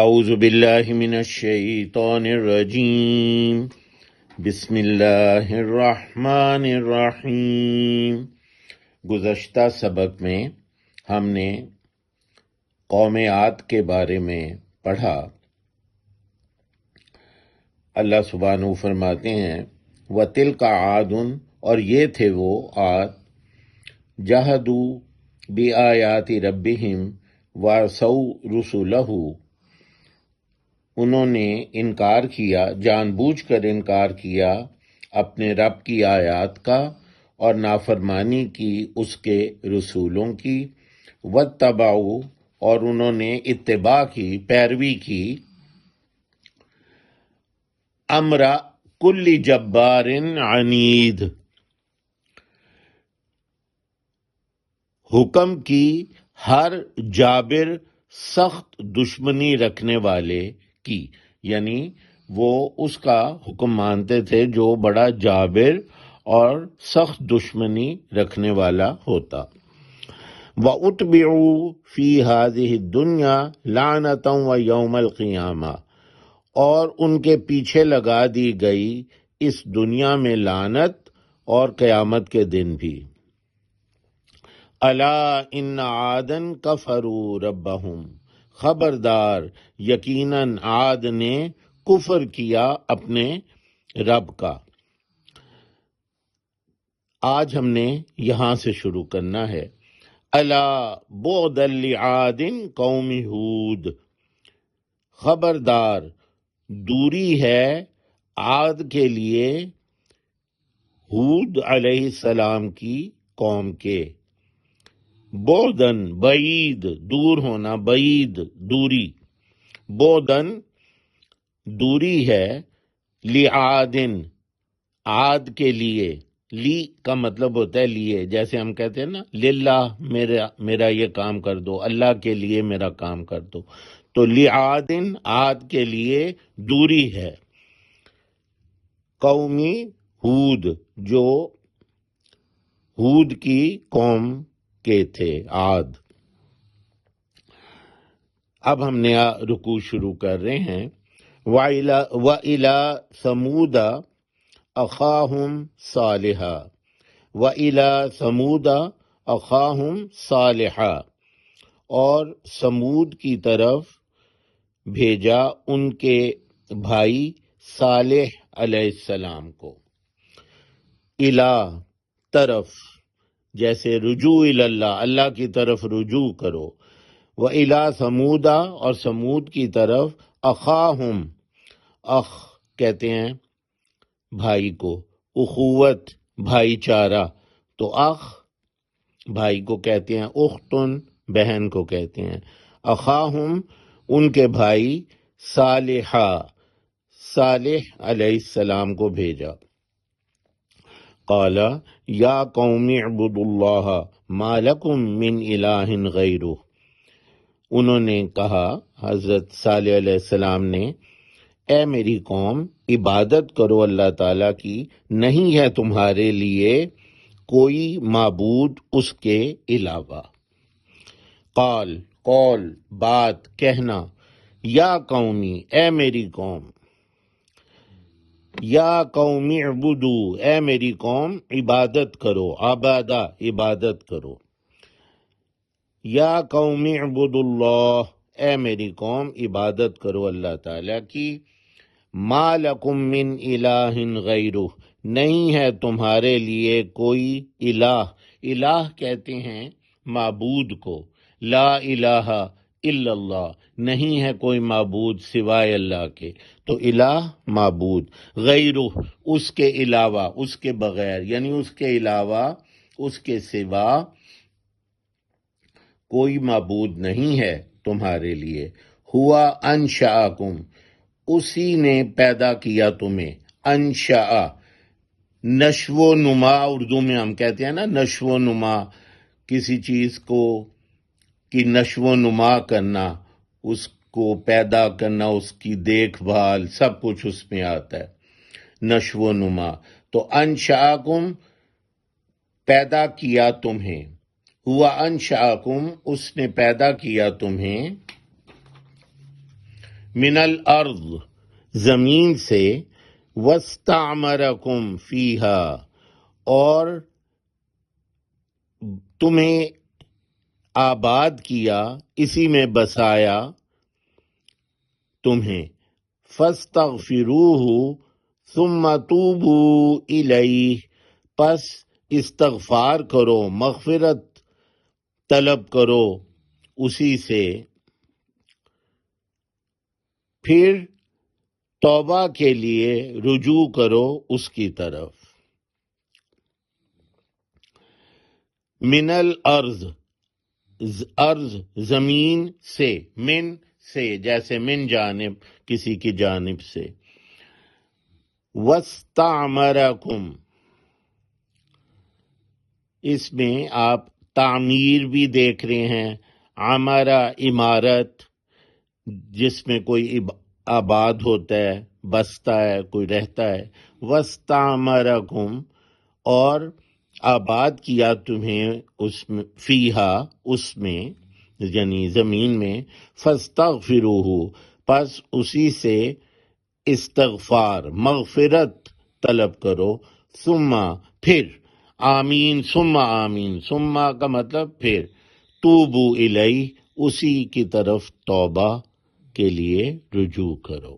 اعوذ باللہ من الشیطان الرجیم بسم اللہ الرحمن الرحیم۔ گزشتہ سبق میں ہم نے قوم عاد کے بارے میں پڑھا۔ اللہ سبحانہ فرماتے ہیں وَتِلْكَ عَادٌ، اور یہ تھے وہ عاد، جَحَدُوا بِآیَاتِ رَبِّهِمْ وَعَصَوْا رُسُلَهُ، انہوں نے انکار کیا، جان بوجھ کر انکار کیا اپنے رب کی آیات کا اور نافرمانی کی اس کے رسولوں کی، واتبعوا، اور انہوں نے اتباع کی، پیروی کی، امر کل جبار عنید، حکم کی ہر جابر سخت دشمنی رکھنے والے کی، یعنی وہ اس کا حکم مانتے تھے جو بڑا جابر اور سخت دشمنی رکھنے والا ہوتا۔ وَأُتْبِعُوا فِي هَذِهِ الدُّنْيَا لَعْنَةً وَيَوْمَ الْقِيَامَةِ، اور ان کے پیچھے لگا دی گئی اس دنیا میں لعنت اور قیامت کے دن بھی۔ الا ان عادن کفروا ربہم، خبردار یقیناً عاد نے کفر کیا اپنے رب کا۔ آج ہم نے یہاں سے شروع کرنا ہے۔ الا بعدا لعاد قوم ہود، خبردار دوری ہے عاد کے لیے ہود علیہ السلام کی قوم کے۔ بعدن بعید، دور ہونا، بعید دوری، بعدن دوری ہے، لعادن عاد کے لیے، لی کا مطلب ہوتا ہے لیے، جیسے ہم کہتے ہیں نا للہ میرا یہ کام کر دو، اللہ کے لیے میرا کام کر دو، تو لعادن عاد کے لیے دوری ہے، قومی ہود جو ہود کی قوم کے تھے عاد۔ اب ہم نیا رکوع شروع کر رہے ہیں۔ وَإِلَى ثَمُودَ أَخَاهُمْ صَالِحًا، وَإِلَى ثَمُودَ أَخَاهُمْ صَالِحًا، اور سمود کی طرف بھیجا ان کے بھائی صالح علیہ السلام کو۔ الہ طرف، جیسے رجوع اللہ، اللہ کی طرف رجوع کرو۔ وَإِلَى ثَمُودَ، اور سمود کی طرف، أَخَاهُمْ، اخ کہتے ہیں بھائی کو، اخوت بھائی چارہ، تو اخ بھائی کو کہتے ہیں، اختن بہن کو کہتے ہیں۔ أَخَاهُمْ ان کے بھائی، صالحہ صالح علیہ السلام کو بھیجا۔ قال یا قوم اعبدوا اللہ ما لکم من الہ غیرہ، انہوں نے کہا، حضرت صالح علیہ السلام نے، اے میری قوم عبادت کرو اللہ تعالیٰ کی، نہیں ہے تمہارے لیے کوئی معبود اس کے علاوہ۔ قال قول بات کہنا، یا قومی اے میری قوم، یا قوم اعبدو اے میری قوم عبادت کرو، عبادہ عبادت کرو، یا قوم اعبدوا اللہ اے میری قوم عبادت کرو اللہ تعالیٰ کی، ما لکم من الہ غیرہ، نہیں ہے تمہارے لیے کوئی الہ، الہ کہتے ہیں معبود کو، لا الہ الا اللہ، نہیں ہے کوئی معبود سوائے اللہ کے، تو الہ معبود، غیرہ اس کے علاوہ، اس کے بغیر، یعنی اس کے علاوہ، اس کے سوا کوئی معبود نہیں ہے تمہارے لیے۔ ہوا انشأکم، اسی نے پیدا کیا تمہیں، انشأ نشو و نما، اردو میں ہم کہتے ہیں نا نشو و نما، کسی چیز کو کی نشو و نما کرنا، اس کو پیدا کرنا، اس کی دیکھ بھال، سب کچھ اس میں آتا ہے، نشو و نما۔ تو انشأکم پیدا کیا تمہیں، ہوا انشأکم اس نے پیدا کیا تمہیں، من الارض زمین سے، واستعمرکم فیہا اور تمہیں آباد کیا، اسی میں بسایا تمہیں، فاستغفروہ ثم توبوا الیہ پس استغفار کرو، مغفرت طلب کرو اسی سے، پھر توبہ کے لیے رجوع کرو اس کی طرف۔ من الارض ارض زمین سے، من سے جیسے من جانب کسی کی جانب سے، واستعمرکم اس میں آپ تعمیر بھی دیکھ رہے ہیں، عمارہ عمارت جس میں کوئی آباد ہوتا ہے، بستا ہے، کوئی رہتا ہے، واستعمرکم اور آباد کیا تمہیں اس میں، فیہا اس میں یعنی زمین میں، فاستغفروہ پس اسی سے استغفار مغفرت طلب کرو، ثم پھر، آمین ثم آمین، ثم کا مطلب پھر، توبو الیہ اسی کی طرف توبہ کے لیے رجوع کرو۔